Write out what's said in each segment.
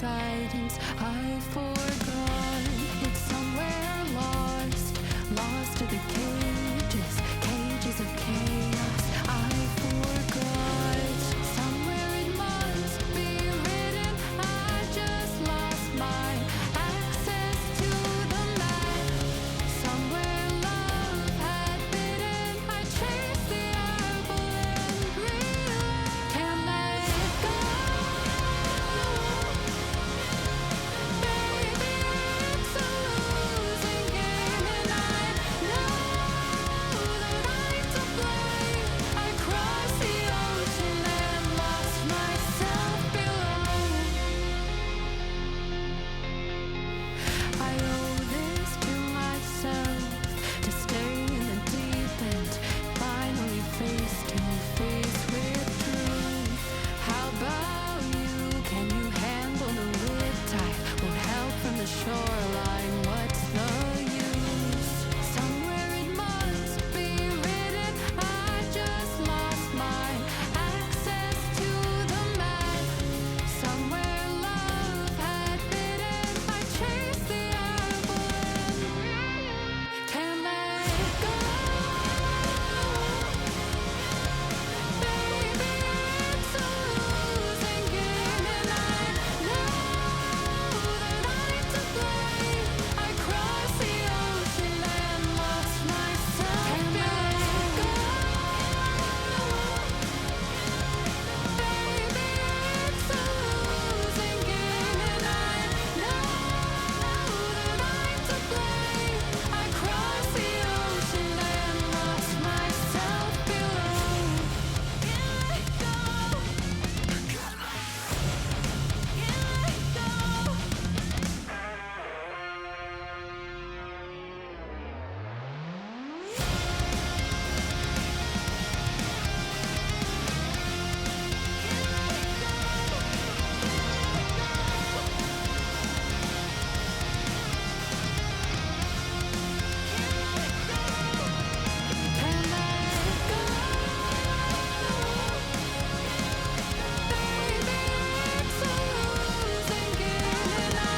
guidance I forgot. It's somewhere lost, lost to the cages, cages of chaos I forgot. Somewhere it must be written, I just lost my access to the map. Somewhere love had bitten, I chased the apple and realized can't let it go. Baby, it's a losing game, and I know that I'm to blame. I crossed the ocean and lost myself below. I owe this to myself, to stay in the deep end, finally face to face with truth. How about you? Can you handle the riptide? Won't help from the shoreline, what's the use? Somewhere it must be written, I just lost my access to the map. Somewhere love had bitten, I chased the apple and can't let it go. Baby, it's a losing game, and I know that I'm to blame. I crossed the ocean and lost myself. Can't let it go. Baby, it's a losing game, and I know that I'm to blame. I crossed the ocean and lost myself below. Can't let go. Can't let go. Can't let it go. Baby, it's a losing game, and I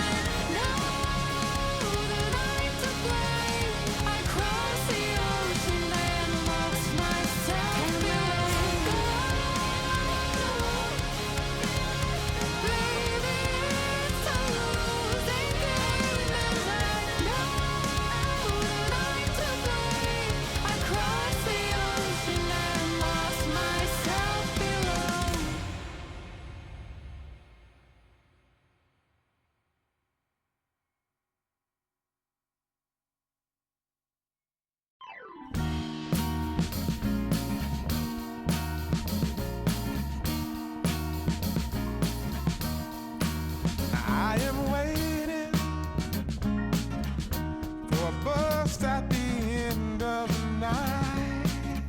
know that I'm to blame. I crossed the ocean and lost myself. Can't let it go. Baby, it's a losing game, and I know that I'm to blame. I crossed the ocean and lost myself below. I am waiting for a bus at the end of the night,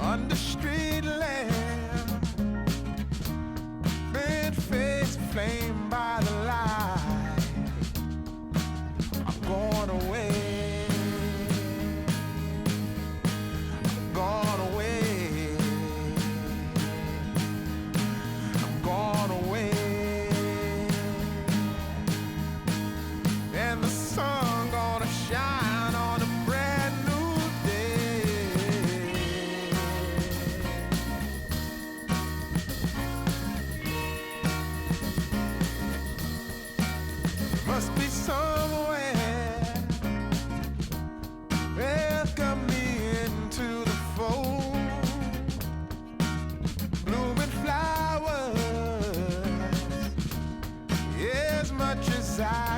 under street lamp, bent face flamed by the light. I'm going away, I'm gone away, I'm gone away. And the sun gonna shine on a brand new day. Must be somewhere welcome me into the fold. Blooming flowers, as much as I